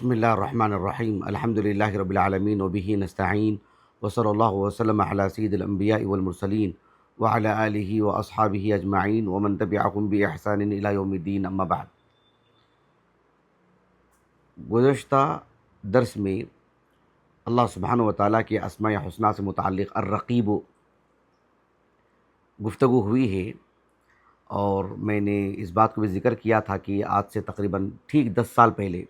بسم اللہ الرحمن الرحیم الحمد للہ رب العالمین وبہ نستعین وصلی اللہ وسلم علی سید الانبیاء والمرسلین وعلی آلہ واصحابہ اجمعین ومن تبعہم بإحسان الی یوم الدین اما بعد۔ گزشتہ درس میں اللہ سبحانہ و تعالیٰ کے اسماء حسنہ سے متعلق الرقیب گفتگو ہوئی ہے، اور میں نے اس بات کو بھی ذکر کیا تھا کہ آج سے تقریباً ٹھیک 10 سال پہلے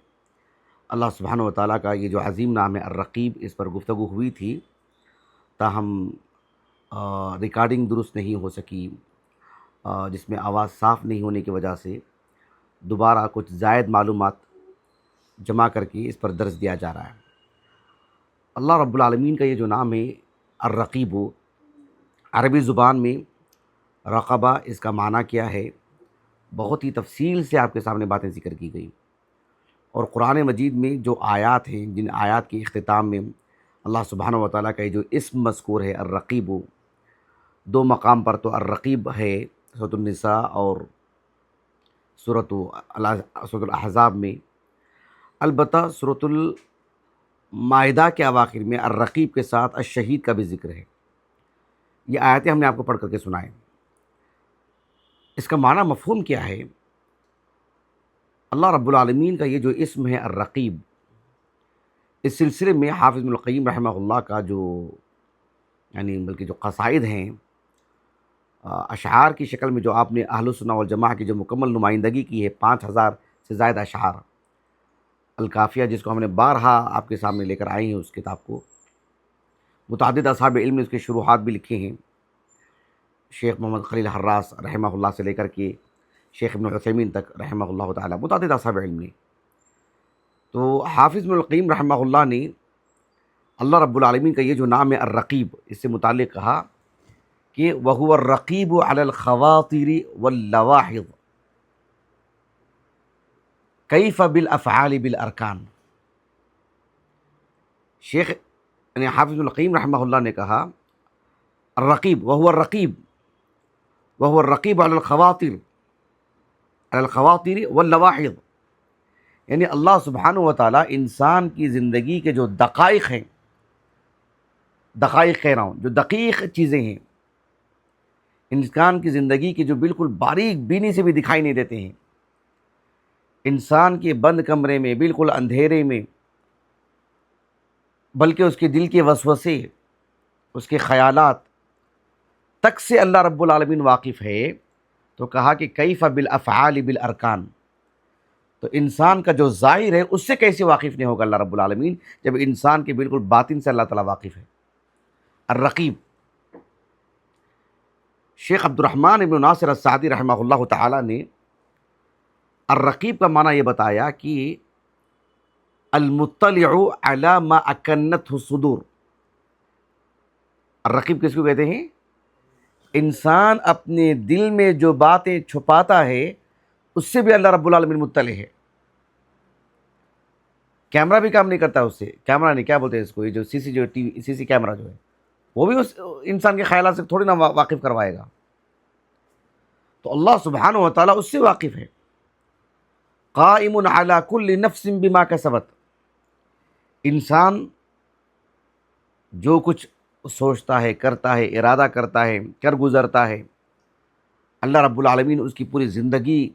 اللہ سبحانہ و تعالیٰ کا یہ جو عظیم نام ہے الرقیب، اس پر گفتگو ہوئی تھی، تاہم ریکارڈنگ درست نہیں ہو سکی، جس میں آواز صاف نہیں ہونے کی وجہ سے دوبارہ کچھ زائد معلومات جمع کر کے اس پر درس دیا جا رہا ہے۔ اللہ رب العالمین کا یہ جو نام ہے الرقیب، عربی زبان میں رقبہ اس کا معنی کیا ہے، بہت ہی تفصیل سے آپ کے سامنے باتیں ذکر کی گئی، اور قرآن مجید میں جو آیات ہیں، جن آیات کے اختتام میں اللہ سبحانہ و تعالیٰ کا یہ جو اسم مذکور ہے الرقیب، دو مقام پر تو الرقیب ہے سورۃ النساء اور سورۃ الاحزاب میں، البتہ سورۃ المائدہ کے اواخر میں الرقیب کے ساتھ الشہید کا بھی ذکر ہے۔ یہ آیتیں ہم نے آپ کو پڑھ کر کے سنائیں۔ اس کا معنی مفہوم کیا ہے؟ اللہ رب العالمین کا یہ جو اسم ہے الرقیب، اس سلسلے میں حافظ ابن القیم رحمہ اللہ کا جو بلکہ جو قصائد ہیں، اشعار کی شکل میں جو آپ نے اہل السنہ والجماعہ کی جو مکمل نمائندگی کی ہے، 5000 سے زائد اشعار، الکافیہ جس کو ہم نے بارہا آپ کے سامنے لے کر آئے ہیں، اس کتاب کو متعدد اصحاب علم نے اس کے شروحات بھی لکھے ہیں، شیخ محمد خلیل حراس رحمہ اللہ سے لے کر کے شیخ ابن عثیمین تک رحمہ اللہ تعالیٰ، متعدد اصحاب علم نے۔ تو حافظ ابن القیم رحمہ اللہ نے اللہ رب العالمین کا یہ جو نام ہے الرقیب، اس سے متعلق کہا کہ وَهُوَ الرَّقِيبُ عَلَى الْخَوَاطِرِ وَاللَّوَاحِظِ كَيْفَ بِالْأَفْعَالِ بِالْأَرْكَانِ۔ شیخ حافظ ابن القیم رحمہ اللہ نے کہا الرقیب وَهُوَ الرَّقِيب وَهُوَ الرَّقِيبُ عَلَى الْخَوَاطِرِ وَاللَّوَاحِظِ، یعنی اللہ سبحانہ و تعالیٰ انسان کی زندگی کے جو دقائق ہیں، دقائق کہہ رہا ہوں، جو دقیق چیزیں ہیں انسان کی زندگی کی، جو بالکل باریک بینی سے بھی دکھائی نہیں دیتے ہیں، انسان کے بند کمرے میں، بالکل اندھیرے میں، بلکہ اس کے دل کے وسوسے، اس کے خیالات تک سے اللہ رب العالمین واقف ہے۔ تو کہا کہ کیف بالافعال بالارکان، تو انسان کا جو ظاہر ہے اس سے کیسے واقف نہیں ہوگا اللہ رب العالمین، جب انسان کے بالکل باطن سے اللہ تعالیٰ واقف ہے۔ الرقیب، شیخ عبد الرحمن ابن ناصر السعدی رحمہ اللہ تعالیٰ نے الرقیب کا معنی یہ بتایا کہ المطلع علی ما اکنتہ الصدور۔ الرقیب کس کو کہتے ہیں؟ انسان اپنے دل میں جو باتیں چھپاتا ہے اس سے بھی اللہ رب العالمین مطلع ہے۔ کیمرہ بھی کام نہیں کرتا اس سے، کیمرہ نہیں، کیا بولتے ہیں اس کو، یہ جو سی سی کیمرہ جو ہے، وہ بھی اس انسان کے خیالات سے تھوڑی نہ واقف کروائے گا۔ تو اللہ سبحانہ و تعالیٰ اس سے واقف ہے۔ قائم علی کل نفس بما کسبت، انسان جو کچھ سوچتا ہے، کرتا ہے، ارادہ کرتا ہے، کر گزرتا ہے، اللہ رب العالمین اس کی پوری زندگی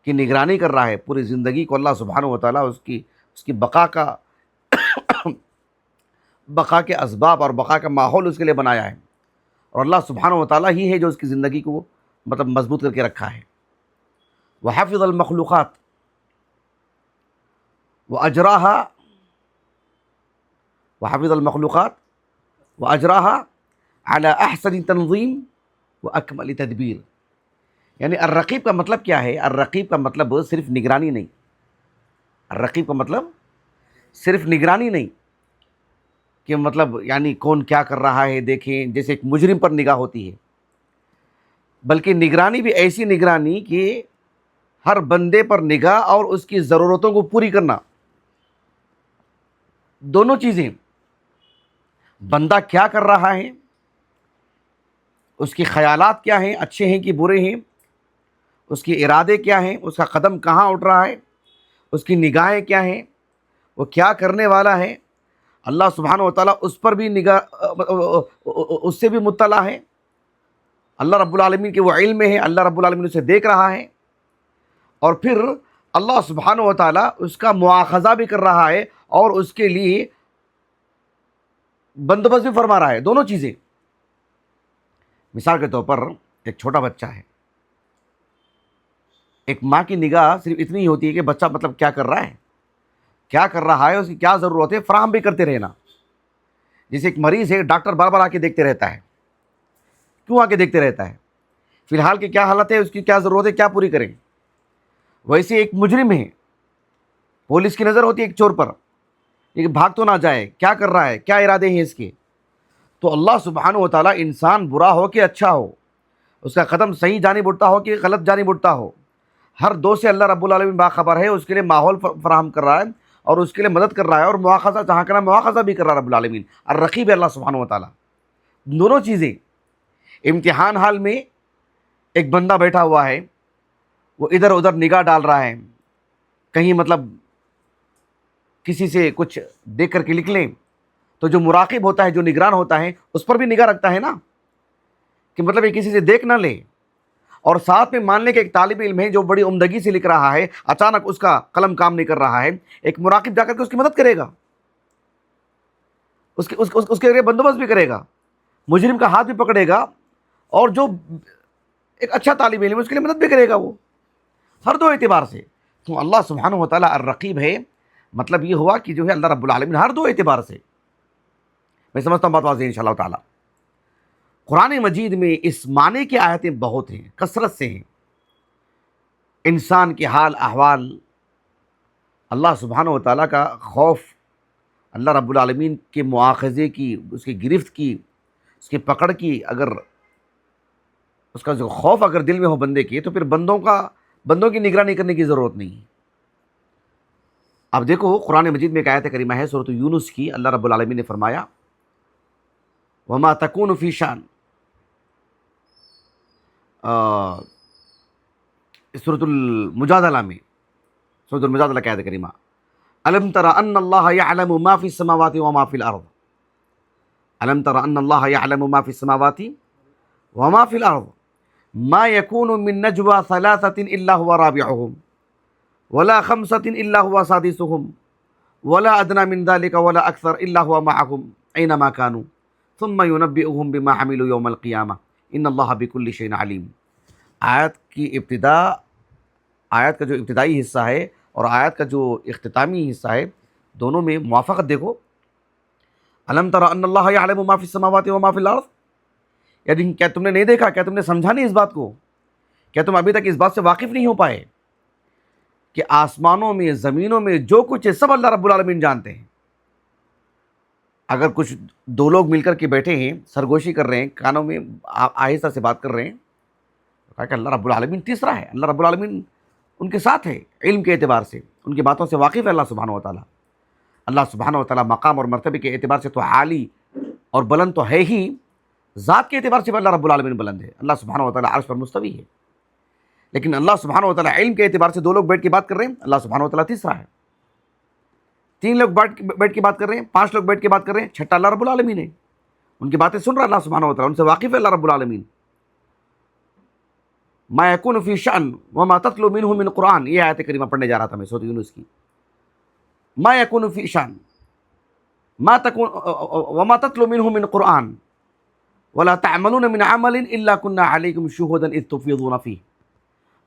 کی نگرانی کر رہا ہے۔ پوری زندگی کو اللہ سبحانہ و تعالیٰ اس کی بقا کے اسباب اور بقا کا ماحول اس کے لیے بنایا ہے، اور اللہ سبحانہ و تعالیٰ ہی ہے جو اس کی زندگی کو مضبوط کر کے رکھا ہے۔ وحفظ المخلوقات وأجراها وحفظ المخلوقات وأجراها على أحسن تنظیم وأکمل تدبیر، یعنی الرقیب کا مطلب کیا ہے؟ الرقیب کا مطلب صرف نگرانی نہیں، الرقیب کا مطلب صرف نگرانی نہیں کہ یعنی کون کیا کر رہا ہے دیکھیں، جیسے ایک مجرم پر نگاہ ہوتی ہے، بلکہ نگرانی بھی ایسی نگرانی کہ ہر بندے پر نگاہ اور اس کی ضرورتوں کو پوری کرنا، دونوں چیزیں، بندہ کیا کر رہا ہے، اس کے خیالات کیا ہیں، اچھے ہیں کہ برے ہیں، اس کے ارادے کیا ہیں، اس کا قدم کہاں اٹھ رہا ہے، اس کی نگاہیں کیا ہیں، وہ کیا کرنے والا ہے، اللہ سبحانہ و تعالیٰ اس پر بھی اس سے بھی مطلع ہے، اللہ رب العالمین کے وہ علم میں ہے، اللہ رب العالمین اسے دیکھ رہا ہے، اور پھر اللہ سبحانہ و تعالیٰ اس کا مواخذہ بھی کر رہا ہے اور اس کے لیے بندوبست بھی فرما رہا ہے، دونوں چیزیں۔ مثال کے طور پر ایک چھوٹا بچہ ہے، ایک ماں کی نگاہ صرف اتنی ہی ہوتی ہے کہ بچہ مطلب کیا کر رہا ہے، کیا کر رہا ہے، اس کی کیا ضرورت ہے، فراہم بھی کرتے رہنا۔ جیسے ایک مریض ہے، ڈاکٹر بار بار آ کے دیکھتے رہتا ہے، کیوں آ کے دیکھتے رہتا ہے؟ فی الحال کی کیا حالت ہے، اس کی کیا ضرورت ہے، کیا پوری کریں۔ ویسے ایک مجرم ہے، پولیس کی نظر ہوتی ہے ایک چور پر، لیکن بھاگ تو نہ جائے، کیا کر رہا ہے، کیا ارادے ہیں اس کے۔ تو اللہ سبحانہ و تعالیٰ انسان برا ہو کہ اچھا ہو، اس کا قدم صحیح جانب اٹھتا ہو کہ غلط جانب اٹھتا ہو، ہر دو سے اللہ رب العالمین باخبر ہے، اس کے لیے ماحول فراہم کر رہا ہے اور اس کے لیے مدد کر رہا ہے، اور مواخذہ جہاں کرنا مواخذہ بھی کر رہا ہے رب العالمین۔ الرقیب ہے اللہ سبحانہ و تعالیٰ۔ دونوں چیزیں، امتحان حال میں ایک بندہ بیٹھا ہوا ہے، وہ ادھر ادھر نگاہ ڈال رہا ہے، کہیں مطلب کسی سے کچھ دیکھ کر کے لکھ لیں، تو جو مراقب ہوتا ہے، جو نگران ہوتا ہے، اس پر بھی نگاہ رکھتا ہے نا، کہ مطلب یہ کسی سے دیکھ نہ لے۔ اور ساتھ میں مان لیں کہ ایک طالب علم ہے جو بڑی عمدگی سے لکھ رہا ہے، اچانک اس کا قلم کام نہیں کر رہا ہے، ایک مراقب جا کر کے اس کی مدد کرے گا، اس کے لیے بندوبست بھی کرے گا، مجرم کا ہاتھ بھی پکڑے گا، اور جو ایک اچھا طالب علم ہے اس کے لیے مدد بھی کرے گا، وہ ہر دو اعتبار سے۔ تو اللہ سبحانہ و تعالیٰ الرقیب ہے، مطلب یہ ہوا کہ جو ہے اللہ رب العالمین ہر دو اعتبار سے۔ میں سمجھتا ہوں بات واضح ہے انشاءاللہ تعالیٰ۔ قرآن مجید میں اس معنی کی آیتیں بہت ہیں، کثرت سے ہیں۔ انسان کے حال احوال، اللہ سبحانہ و تعالیٰ کا خوف، اللہ رب العالمین کے مواخذے کی، اس کی گرفت کی، اس کی پکڑ کی، اگر اس کا جو خوف اگر دل میں ہو بندے کی، تو پھر بندوں کی نگرانی کرنے کی ضرورت نہیں ہے۔ اب دیکھو قرآن مجید میں ایک آیت کریمہ ہے سورۃ یونس کی، اللہ رب العالمین نے فرمایا وما تکون فی شان، سورۃ المجادلہ میں، سورۃ المجادلہ کی آیت کریمہ، الم تر ان اللہ یعلم ما فی السماوات وما فی الارض، الم تر ان اللہ یعلم ما فی السماوات وما فی الارض ما یکون من نجوى ثلاثة الا هو رابعهم ولا خمسة الا هو سادسهم ولا ادنى من ذلك ولا اکثر الا هو معهم اینما كانوا ثم ينبئهم بما عملوا يوم القیامة ان اللہ بكل شيء علیم۔ آیت کی ابتدا، آیت کا جو ابتدائی حصہ ہے اور آیت کا جو اختتامی حصہ ہے، دونوں میں موافقت دیکھو۔ الم تر ان اللہ یعلم ما فی السماوات وما فی الارض، یعنی کیا تم نے نہیں دیکھا، کیا تم نے سمجھا نہیں اس بات کو، کیا تم ابھی تک اس بات سے واقف نہیں ہو پائے کہ آسمانوں میں، زمینوں میں جو کچھ ہے سب اللہ رب العالمین جانتے ہیں۔ اگر کچھ دو لوگ مل کر کے بیٹھے ہیں، سرگوشی کر رہے ہیں، کانوں میں آہستہ سے بات کر رہے ہیں، تو کہا کہ اللہ رب العالمین تیسرا ہے، اللہ رب العالمین ان کے ساتھ ہے، علم کے اعتبار سے ان کی باتوں سے واقف ہے اللہ سبحانہ و تعالیٰ۔ اللہ سبحانہ و تعالیٰ مقام اور مرتبے کے اعتبار سے تو عالی اور بلند تو ہے ہی، ذات کے اعتبار سے بھی اللہ رب العالمین بلند ہے، اللہ سبحانہ و تعالیٰ عرش پر مستوی ہے۔ لیکن اللہ سبحانہ و تعالیٰ علم کے اعتبار سے دو لوگ بیٹھ کے بات کر رہے ہیں، اللہ سبحانہ و تعالیٰ تیسرا ہے۔ تین لوگ بیٹھ کے بات کر رہے ہیں، پانچ لوگ بیٹھ کے بات کر رہے ہیں، چھٹا اللہ رب العالمین ہے، ان کی باتیں سن رہا اللہ سبحانہ و تعالیٰ، ان سے واقف ہے اللہ رب العالمین۔ ما یکون فی شأن وما تتلو منہ من قرآن، یہ آیت کریمہ پڑھنے جا رہا تھا میں سورۃ یونس کی۔ ما یکون فی شأن وما تتلو منہ من قرآن ولا تعملون من عمل الا كنا علیکم شہودا اذ تفیضون فیہ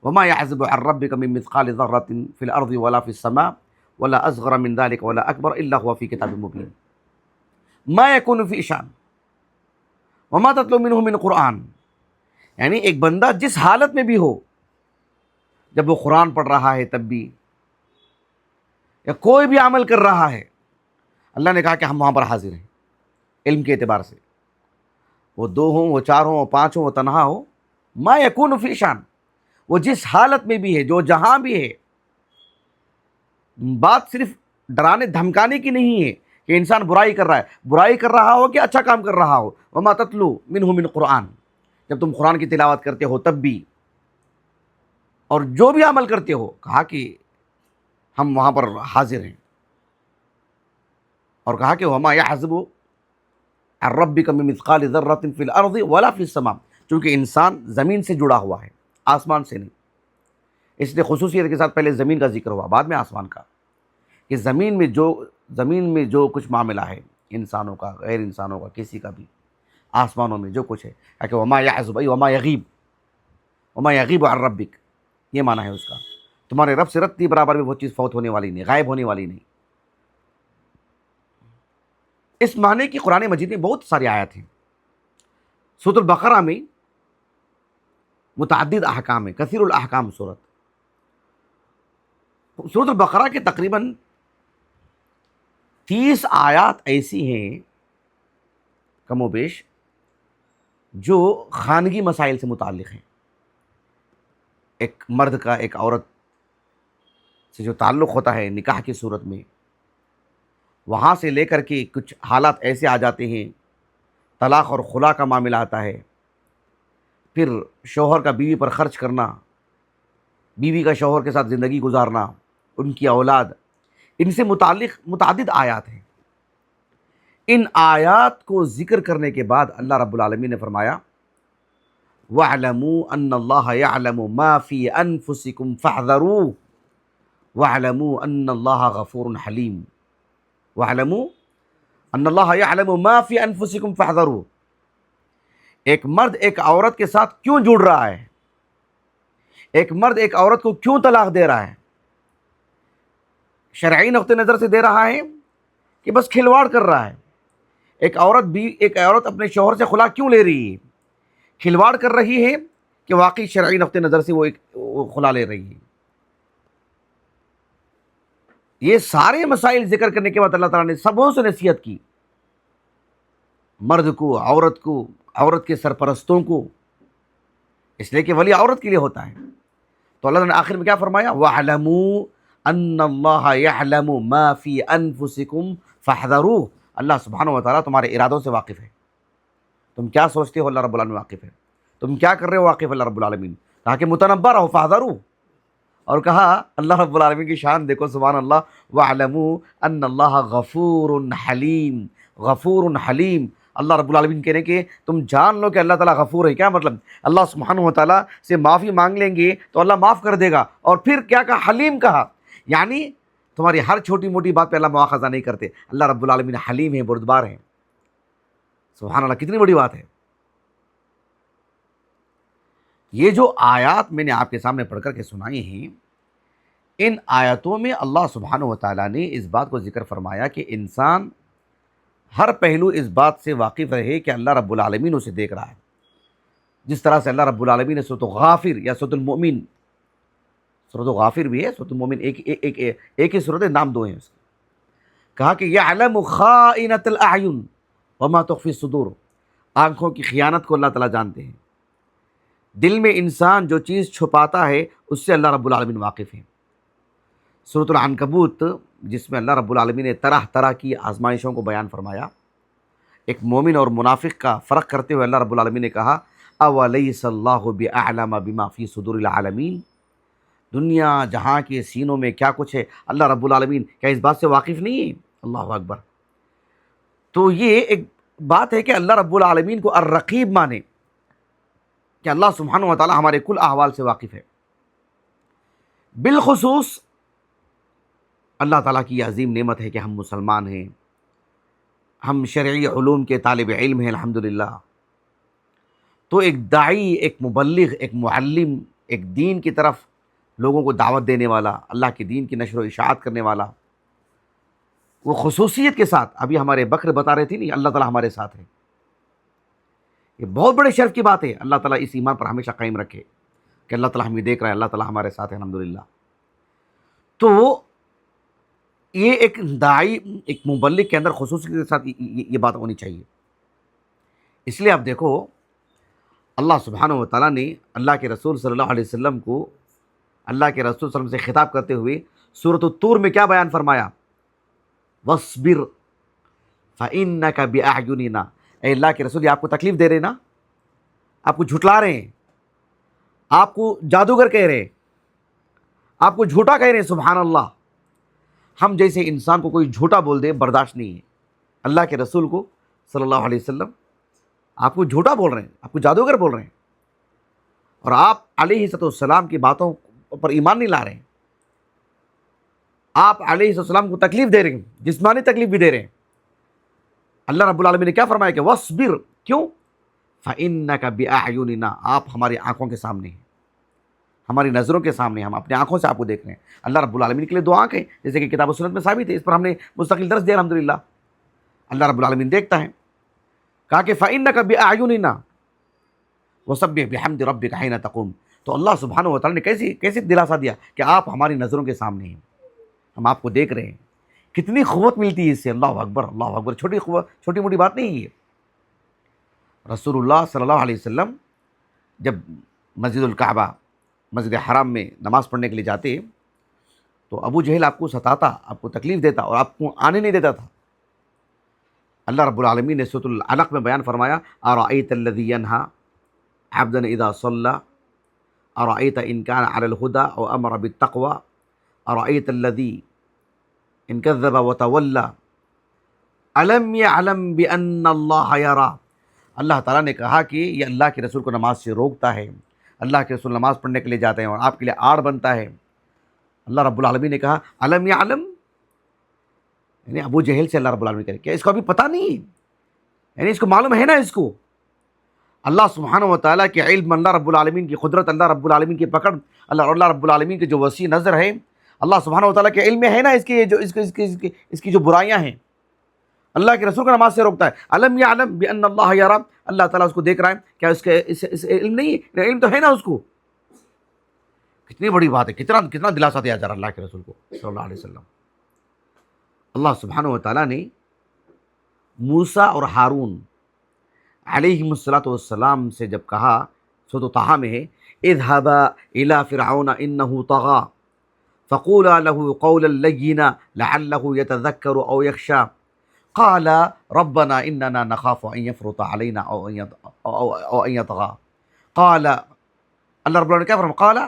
وما يعزب عن ربك من مثقال ذرة في الارض ولا في السماء ولا اصغر من ذلك ولا اکبر الا هو في کتاب مبین۔ ما یکون فی شأن وما تتلو منہ من قرآن، یعنی ایک بندہ جس حالت میں بھی ہو، جب وہ قرآن پڑھ رہا ہے تب بھی، یا کوئی بھی عمل کر رہا ہے، اللہ نے کہا کہ ہم وہاں پر حاضر ہیں علم کے اعتبار سے، وہ دو ہوں، وہ چار ہوں، وہ پانچ ہوں، وہ تنہا ہو، ما یکون فی شان، وہ جس حالت میں بھی ہے، جو جہاں بھی ہے۔ بات صرف ڈرانے دھمکانے کی نہیں ہے کہ انسان برائی کر رہا ہے، برائی کر رہا ہو کہ اچھا کام کر رہا ہو، وما تتلو منہ من قرآن، جب تم قرآن کی تلاوت کرتے ہو تب بھی، اور جو بھی عمل کرتے ہو، کہا کہ ہم وہاں پر حاضر ہیں. اور کہا کہ وما یحزب عن ربک من مثقال ذرۃ فی الارض ولا فی السماء، چونکہ انسان زمین سے جڑا ہوا ہے، آسمان سے نہیں. اس لیے خصوصیت کے ساتھ پہلے زمین کا ذکر ہوا، بعد میں آسمان کا، کہ زمین میں جو کچھ معاملہ ہے، انسانوں کا، غیر انسانوں کا، کسی کا بھی، آسمانوں میں جو کچھ ہے، کہ وما یحزب ای وما یغیب عن ربک، یہ معنی ہے اس کا. تمہارے رب سے رتی برابر بھی وہ چیز فوت ہونے والی نہیں، غائب ہونے والی نہیں. اس معنی کی قرآن مجید میں بہت ساری آیات ہیں. سورۃ البقرہ میں متعدد احکام ہیں، کثیر الاحکام سورۃ البقرہ کے تقریباً 30 آیات ایسی ہیں کم و بیش جو خانگی مسائل سے متعلق ہیں. ایک مرد کا ایک عورت سے جو تعلق ہوتا ہے نکاح کی صورت میں، وہاں سے لے کر کے کچھ حالات ایسے آ جاتے ہیں، طلاق اور خلا کا معاملہ آتا ہے، پھر شوہر کا بیوی پر خرچ کرنا، بیوی کا شوہر کے ساتھ زندگی گزارنا، ان کی اولاد، ان سے متعلق متعدد آیات ہیں. ان آیات کو ذکر کرنے کے بعد اللہ رب العالمین نے فرمایا وَاعْلَمُوا أَنَّ اللَّهَ يَعْلَمُ مَا فِي أَنفُسِكُمْ فَاحْذَرُوهُ وَاعْلَمُوا أَنَّ اللَّهَ غَفُورٌ حَلِيمٌ. وَاعْلَمُوا أَنَّ اللَّهَ يَعْلَمُ مَا فِي أَنفُسِكُمْ فَاحْذَرُوهُ. ایک مرد ایک عورت کے ساتھ کیوں جڑ رہا ہے، ایک مرد ایک عورت کو کیوں طلاق دے رہا ہے، شرعی نقطہ نظر سے دے رہا ہے کہ بس کھلواڑ کر رہا ہے. ایک عورت اپنے شوہر سے خلا کیوں لے رہی ہے، کھلواڑ کر رہی ہے کہ واقعی شرعی نقطہ نظر سے وہ خلا لے رہی ہے. یہ سارے مسائل ذکر کرنے کے بعد اللہ تعالیٰ نے سبوں سے نصیحت کی، مرد کو، عورت کے سرپرستوں کو، اس لیے کہ ولی عورت کے لیے ہوتا ہے. تو اللہ نے آخر میں کیا فرمایا وَاعْلَمُوا أَنَّ اللَّهَ يَعْلَمُ مَا فِي أَنفُسِكُمْ فَاحْذَرُوهُ. اللہ سبحانہ و تعالیٰ تمہارے ارادوں سے واقف ہے، تم کیا سوچتے ہو اللہ رب العالمین واقف ہے، تم کیا کر رہے ہو واقف اللہ رب العالمین. کہا کہ متنبہ رہو فاحذروا، اور کہا اللہ رب العالمین کی شان دیکھو سبحان اللہ، وَاعْلَمُوا أَنَّ اللَّهَ غَفُورٌ حَلِيمٌ. غفور حلیم. اللہ رب العالمین کہنے کہ تم جان لو کہ اللہ تعالیٰ غفور ہے. کیا مطلب؟ اللہ سبحانہ و تعالیٰ سے معافی مانگ لیں گے تو اللہ معاف کر دے گا. اور پھر کیا کہا؟ حلیم کہا، یعنی تمہاری ہر چھوٹی موٹی بات پہ اللہ مواخذہ نہیں کرتے. اللہ رب العالمین حلیم ہے، بردبار ہے. سبحان اللہ، کتنی بڑی بات ہے. یہ جو آیات میں نے آپ کے سامنے پڑھ کر کے سنائی ہیں، ان آیاتوں میں اللہ سبحانہ و تعالیٰ نے اس بات کو ذکر فرمایا کہ انسان ہر پہلو اس بات سے واقف رہے کہ اللہ رب العالمین اسے دیکھ رہا ہے. جس طرح سے اللہ رب العالمین نے سورۃ غافر یا سورۃ المؤمن، سورۃ غافر بھی ہے، سورۃ المؤمن ایک ہی سورت ہے، نام دو ہیں اس کے، کہا کہ یعلم خائنۃ الاعین وما تخفی الصدور. آنکھوں کی خیانت کو اللہ تعالیٰ جانتے ہیں، دل میں انسان جو چیز چھپاتا ہے اس سے اللہ رب العالمین واقف ہے. سورۃ العنکبوت، جس میں اللہ رب العالمین نے طرح طرح کی آزمائشوں کو بیان فرمایا، ایک مومن اور منافق کا فرق کرتے ہوئے اللہ رب العالمین نے کہا اولیس اللہ باعلم بما فی صدور العالمین. دنیا جہاں کے سینوں میں کیا کچھ ہے اللہ رب العالمین کیا اس بات سے واقف نہیں ہے؟ اللہ اکبر. تو یہ ایک بات ہے کہ اللہ رب العالمین کو الرقیب مانے کہ اللہ سبحانہ و تعالی ہمارے کل احوال سے واقف ہے. بالخصوص اللہ تعالیٰ کی یہ عظیم نعمت ہے کہ ہم مسلمان ہیں، ہم شرعی علوم کے طالب علم ہیں الحمدللہ. تو ایک داعی، ایک مبلغ، ایک معلم، ایک دین کی طرف لوگوں کو دعوت دینے والا، اللہ کے دین کی نشر و اشاعت کرنے والا، وہ خصوصیت کے ساتھ ابھی ہمارے بکر بتا رہے تھے نہیں، اللہ تعالیٰ ہمارے ساتھ ہے. یہ بہت بڑے شرف کی بات ہے. اللہ تعالیٰ اس ایمان پر ہمیشہ قائم رکھے کہ اللہ تعالیٰ ہمیں دیکھ رہا ہے، اللہ تعالیٰ ہمارے ساتھ ہے الحمدللہ. تو یہ ایک داعی، ایک مبلغ کے اندر خصوصیت کے ساتھ یہ بات ہونی چاہیے. اس لیے آپ دیکھو اللہ سبحانہ و تعالیٰ نے اللہ کے رسول صلی اللہ علیہ وسلم کو، اللہ کے رسول صلی اللہ علیہ وسلم سے خطاب کرتے ہوئے سورۃ الطور میں کیا بیان فرمایا؟ وَاصْبِرْ فَإِنَّكَ بِأَعْيُنِنَا. اے اللہ کے رسول، یہ آپ کو تکلیف دے رہے نا، آپ کو جھٹلا رہے ہیں، آپ کو جادوگر کہہ رہے ہیں، آپ کو جھوٹا کہہ رہے ہیں. سبحان اللہ. ہم جیسے انسان کو کوئی جھوٹا بول دے برداشت نہیں ہے. اللہ کے رسول کو صلی اللہ علیہ وسلم آپ کو جھوٹا بول رہے ہیں, آپ کو جادوگر بول رہے ہیں, اور آپ علیہ السلام کی باتوں پر ایمان نہیں لا رہے ہیں. آپ علیہ السلام کو تکلیف دے رہے ہیں, جسمانی تکلیف بھی دے رہے ہیں. اللہ رب العالمین نے کیا فرمایا کہ وَاصْبِرْ, کیوں؟ فَإِنَّكَ بِأَعْيُنِنَا, آپ ہماری آنکھوں کے سامنے ہیں, ہماری نظروں کے سامنے, ہم اپنے آنکھوں سے آپ کو دیکھ رہے ہیں. اللہ رب العالمین کے لیے دو آنکھ ہیں, جیسے کہ کتاب و سنت میں ثابت ہے, اس پر ہم نے مستقل درس دیا الحمدللہ. اللہ رب العالمین دیکھتا ہے. کہا کہ فَإِنَّكَ بِأَعْيُنِنَا وَسَبِّحْ بِحَمْدِ رَبِّكَ حِينَ تَقُومُ. تو اللہ سبحانہ و تعالیٰ نے کیسے دلاسا دیا کہ آپ ہماری نظروں کے سامنے ہیں, ہم آپ کو دیکھ رہے ہیں. کتنی قوت ملتی ہے اس سے. اللہ اکبر, اللہ اکبر. چھوٹی موٹی بات نہیں ہے. رسول اللہ صلی اللہ علیہ وسلم جب مسجد الکعبہ, مسجد حرام میں نماز پڑھنے کے لیے جاتے تو ابو جہل آپ کو ستاتا, آپ کو تکلیف دیتا اور آپ کو آنے نہیں دیتا تھا. اللہ رب العالمین نے سورۃ العلق میں بیان فرمایا, ارأیت الذی ینہا عبدا اذا صلی ارأیت ان کان علی الہدی او امر بالتقوی ارأیت الذی ان کذب وتولی الم یعلم بان اللہ یری. اللہ تعالیٰ نے کہا کہ یہ اللہ کے رسول کو نماز سے روکتا ہے, اللہ کے رسول نماز پڑھنے کے لیے جاتے ہیں اور آپ کے لیے آڑ بنتا ہے. اللہ رب العالمین نے کہا الم یعلم, یعنی ابو جہل سے اللہ رب العالمین کرے, کیا اس کو ابھی پتہ نہیں ہے؟ یعنی اس کو معلوم ہے نا اس کو. اللہ سبحانہ و تعالیٰ کے علم, اللہ رب العالمین کی قدرت, اللہ رب العالمین کی پکڑ, اللہ رب العالمین کی جو وسیع نظر ہے, اللہ سبحانہ و تعالیٰ کے علم میں ہے نا اس کی جو برائیاں ہیں. اللہ کے رسول کو نماز سے روکتا ہے. الم یعلم بان اللہ یری, اللہ تعالیٰ اس کو دیکھ رہا ہے. کیا اس علم نہیں ہے؟ علم تو ہے نا اس کو. کتنی بڑی بات ہے, کتنا دلاسا دیا جا رہا اللہ کے رسول کو صلی اللہ علیہ وسلم. اللہ سبحانہ و تعالیٰ نے موسیٰ اور ہارون علیہم السلام سے جب کہا, سورۃ طٰہٰ میں ہے, اذهبا الى فرعون انه طغى فقولا له قولا لينا لعله يتذكر او يخشى قال ربنا اننا نخاف ان يفرط علينا او ان يطغى. قال, اللہ رب العالمین کیا فرمایا,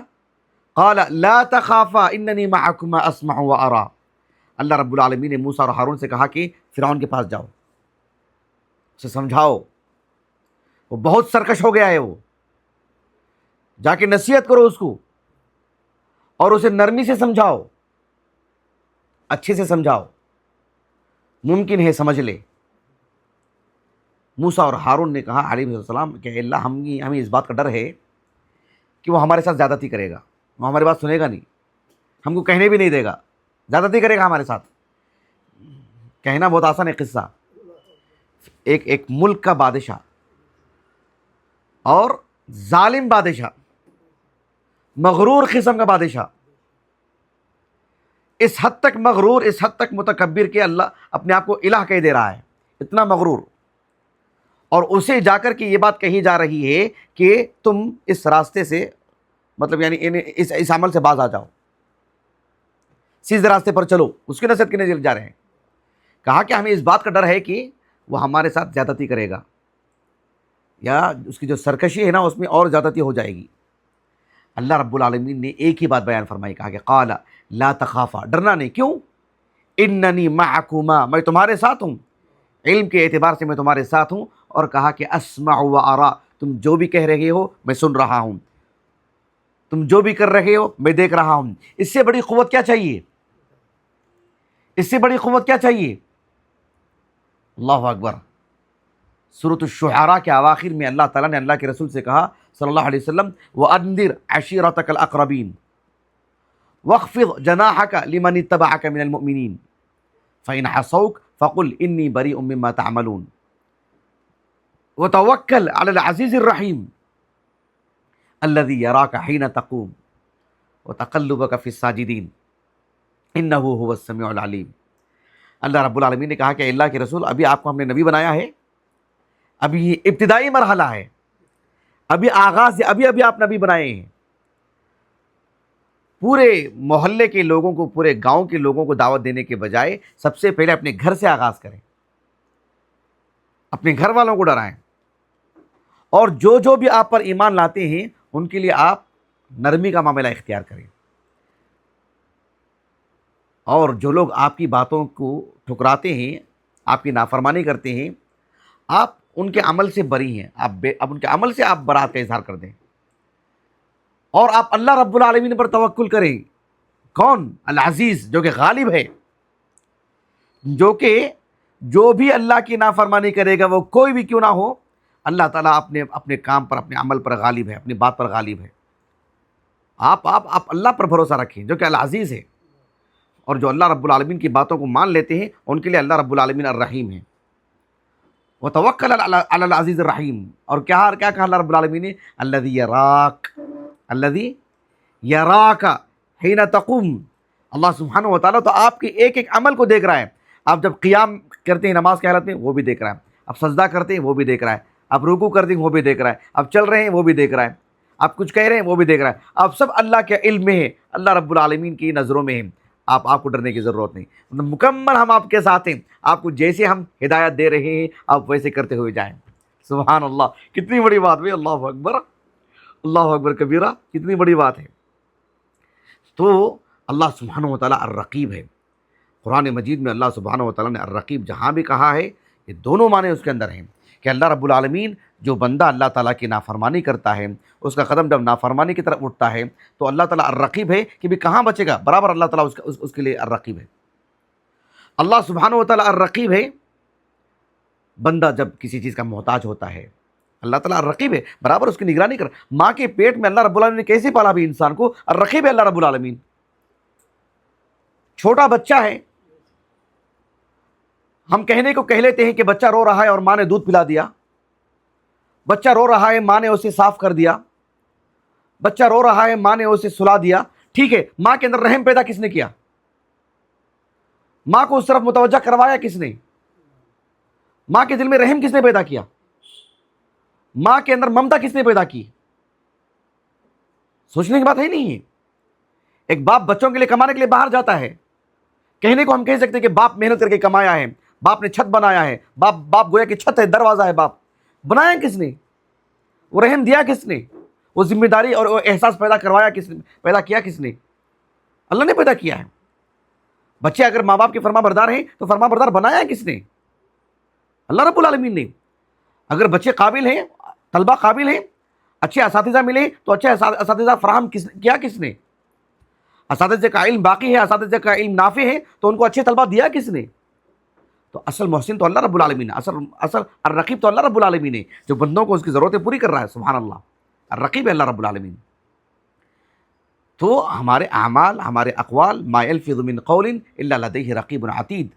قال لا تخافا انني معكما اسمع وارى. اللہ رب العالمین نے موسیٰ اور ہارون سے کہا کہ فرعون کے پاس جاؤ, اسے سمجھاؤ, وہ بہت سرکش ہو گیا ہے, وہ جا کے نصیحت کرو اس کو اور اسے نرمی سے سمجھاؤ, اچھے سے سمجھاؤ, ممکن ہے سمجھ لے. موسیٰ اور ہارون نے کہا علیہ السلام کہ اللہ ہمیں اس بات کا ڈر ہے کہ وہ ہمارے ساتھ زیادتی کرے گا, وہ ہماری بات سنے گا نہیں, ہم کو کہنے بھی نہیں دے گا, زیادتی کرے گا ہمارے ساتھ. کہنا بہت آسان ہے قصہ. ایک ملک کا بادشاہ اور ظالم بادشاہ, مغرور قسم کا بادشاہ, اس حد تک مغرور, اس حد تک متکبر کہ اللہ اپنے آپ کو الہ کہہ دے رہا ہے, اتنا مغرور. اور اسے جا کر کے یہ بات کہی جا رہی ہے کہ تم اس راستے سے, مطلب یعنی اس عمل سے باز آ جاؤ, سیدھے راستے پر چلو. اس کی نصیحت کرنے جا رہے ہیں. کہا کہ ہمیں اس بات کا ڈر ہے کہ وہ ہمارے ساتھ زیادتی کرے گا, یا اس کی جو سرکشی ہے نا اس میں اور زیادتی ہو جائے گی. اللہ رب العالمین نے ایک ہی بات بیان فرمائی, کہا کہ قال لا تخافا, ڈرنا نہیں. کیوں؟ اننی معکما, میں تمہارے ساتھ ہوں, علم کے اعتبار سے میں تمہارے ساتھ ہوں. اور کہا کہ اسمع و ارا, تم جو بھی کہہ رہے ہو میں سن رہا ہوں, تم جو بھی کر رہے ہو میں دیکھ رہا ہوں. اس سے بڑی قوت کیا چاہیے؟ اس سے بڑی قوت کیا چاہیے؟ اللہ اکبر. سورۃ الشعراء کے اواخر میں اللہ تعالیٰ نے اللہ کے رسول سے کہا صلی اللہ علیہ وسلم, وَأَنذِرْ عَشِيرَتَكَ الْأَقْرَبِينَ وَاخْفِضْ جَنَاحَكَ لِمَنِ اتَّبَعَكَ مِنَ الْمُؤْمِنِينَ فَإِنْ عَصَوْكَ فَقُلْ إِنِّي بَرِيءٌ مِّمَّا تَعْمَلُونَ وَتَوَكَّلْ عَلَى الْعَزِيزِ الرَّحِيمِ الَّذِي يَرَاكَ حِينَ تَقُومُ وَتَقَلُّبَكَ فِي السَّاجِدِينَ إِنَّهُ هُوَ السَّمِيعُ الْعَلِيمُ. اللہ رب العالمین نے کہا کہ اللہ کے رسول, ابھی آپ کو ہم نے نبی بنایا ہے, ابھی یہ ابتدائی مرحلہ ہے, ابھی آغاز ہے, ابھی آپ نبی بنائے ہیں. پورے محلے کے لوگوں کو, پورے گاؤں کے لوگوں کو دعوت دینے کے بجائے سب سے پہلے اپنے گھر سے آغاز کریں, اپنے گھر والوں کو ڈرائیں, اور جو بھی آپ پر ایمان لاتے ہیں ان کے لیے آپ نرمی کا معاملہ اختیار کریں. اور جو لوگ آپ کی باتوں کو ٹھکراتے ہیں، آپ کی نافرمانی کرتے ہیں، آپ ان کے عمل سے بری ہیں، اب ان کے عمل سے آپ برات کا اظہار کر دیں اور آپ اللہ رب العالمین پر توکل کریں۔ کون؟ العزیز، جو کہ غالب ہے، جو کہ جو بھی اللہ کی نافرمانی کرے گا وہ کوئی بھی کیوں نہ ہو، اللہ تعالیٰ اپنے کام پر، اپنے عمل پر غالب ہے، اپنی بات پر غالب ہے۔ آپ اللہ پر بھروسہ رکھیں جو کہ العزیز ہے، اور جو اللہ رب العالمین کی باتوں کو مان لیتے ہیں ان کے لیے اللہ رب العالمین الرحیم ہے۔ وتوکل علی العزیز الرحیم، اور کیا کہا اللہ رب العالمین نے؟ الذی یراک، الذی یراک حین تقوم۔ اللہ سبحانہ و تعالیٰ تو آپ کے ایک ایک عمل کو دیکھ رہا ہے۔ آپ جب قیام کرتے ہیں نماز کی حالت میں وہ بھی دیکھ رہا ہے، آپ سجدہ کرتے ہیں وہ بھی دیکھ رہا ہے، آپ رکوع کرتے ہیں وہ بھی دیکھ رہا ہے، آپ چل رہے ہیں وہ بھی دیکھ رہا ہے، آپ کچھ کہہ رہے ہیں وہ بھی دیکھ رہا ہے، آپ سب اللہ کے علم میں ہے، اللہ رب العالمین کی نظروں میں ہے۔ آپ کو ڈرنے کی ضرورت نہیں، مکمل ہم آپ کے ساتھ ہیں، آپ کو جیسے ہم ہدایت دے رہے ہیں آپ ویسے کرتے ہوئے جائیں۔ سبحان اللہ، کتنی بڑی بات ہے، اللہ اکبر، اللہ اکبر کبیرہ، کتنی بڑی بات ہے۔ تو اللہ سبحانہ و تعالیٰ الرقیب ہے۔ قرآن مجید میں اللہ سبحانہ و تعالیٰ نے الرقیب جہاں بھی کہا ہے، یہ دونوں معنی اس کے اندر ہیں کہ اللہ رب العالمین، جو بندہ اللہ تعالیٰ کی نافرمانی کرتا ہے، اس کا قدم جب نافرمانی کی طرف اٹھتا ہے تو اللہ تعالیٰ الرقیب ہے کہ بھی کہاں بچے گا، برابر اللہ تعالیٰ اس کے لیے الرقیب ہے۔ اللہ سبحانہ و تعالیٰ الرقیب ہے، بندہ جب کسی چیز کا محتاج ہوتا ہے اللہ تعالیٰ الرقیب ہے، برابر اس کی نگرانی کر۔ ماں کے پیٹ میں اللہ رب العالمین نے کیسے پالا بھی انسان کو، الرقیب ہے اللہ رب العالمین۔ چھوٹا بچہ ہے، ہم کہنے کو کہہ لیتے ہیں کہ بچہ رو رہا ہے اور ماں نے دودھ پلا دیا، بچہ رو رہا ہے ماں نے اسے صاف کر دیا، بچہ رو رہا ہے ماں نے اسے سلا دیا، ٹھیک ہے، ماں کے اندر رحم پیدا کس نے کیا؟ ماں کو اس طرف متوجہ کروایا کس نے؟ ماں کے دل میں رحم کس نے پیدا کیا؟ ماں کے اندر ممتا کس نے پیدا کی؟ سوچنے کی بات ہے نہیں ہے۔ ایک باپ بچوں کے لیے کمانے کے لیے باہر جاتا ہے، کہنے کو ہم کہہ سکتے ہیں کہ باپ محنت کر کے کمایا ہے، باپ نے چھت بنایا ہے، باپ گویا کہ چھت ہے، دروازہ ہے، باپ بنایا کس نے؟ وہ رحم دیا کس نے؟ وہ ذمہ داری اور وہ احساس پیدا کروایا کس نے؟ پیدا کیا کس نے؟ اللہ نے پیدا کیا ہے۔ بچے اگر ماں باپ کے فرما بردار ہیں تو فرما بردار بنایا کس نے؟ اللہ رب العالمین نے۔ اگر بچے قابل ہیں، طلبہ قابل ہیں، اچھے اساتذہ ملے تو اچھے اساتذہ فراہم کیا کس نے؟ اساتذہ کا علم باقی ہے، اساتذہ کا علم نافع ہے تو ان کو اچھے طلبہ دیا کس نے؟ تو اصل محسن تو اللہ رب العالمین ہے، اصل الرقیب تو اللہ رب العالمین ہے، جو بندوں کو اس کی ضرورتیں پوری کر رہا ہے۔ سبحان اللہ، الرقیب ہے اللہ رب العالمین۔ تو ہمارے اعمال، ہمارے اقوال، ما یلفظ من قول الا لدیہ رقیب عتید،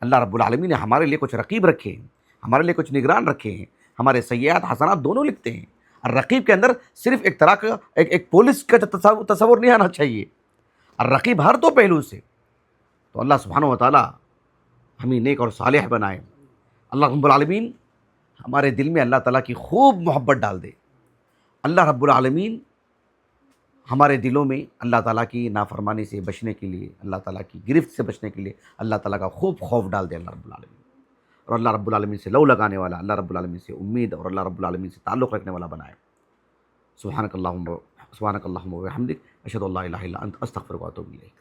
اللہ رب العالمین نے ہمارے لیے کچھ رقیب رکھے ہیں، ہمارے لیے کچھ نگران رکھے ہیں، ہمارے سیئات حسنات دونوں لکھتے ہیں۔ الرقیب کے اندر صرف ایک طرح کا ایک پولیس کا تصور نہیں آنا چاہیے، الرقیب ہر دو پہلو سے۔ تو اللہ سبحانہ و تعالیٰ ہمیں نیک اور صالح بنائے۔ اللہ رب العالمین ہمارے دل میں اللہ تعالیٰ کی خوب محبت ڈال دے۔ اللہ رب العالمین ہمارے دلوں میں اللہ تعالیٰ کی نافرمانی سے بچنے کے لیے، اللہ تعالیٰ کی گرفت سے بچنے کے لیے اللہ تعالیٰ کا خوب خوف ڈال دے اللہ رب العالمین، اور اللہ رب العالمین سے لو لگانے والا، اللہ رب العالمین سے امید اور اللہ رب العالمین سے تعلق رکھنے والا بنائے۔ سبحانک اللہم و بحمدک، اشہد ان لا الہ الا انت، استغفرک و اتوب الیک۔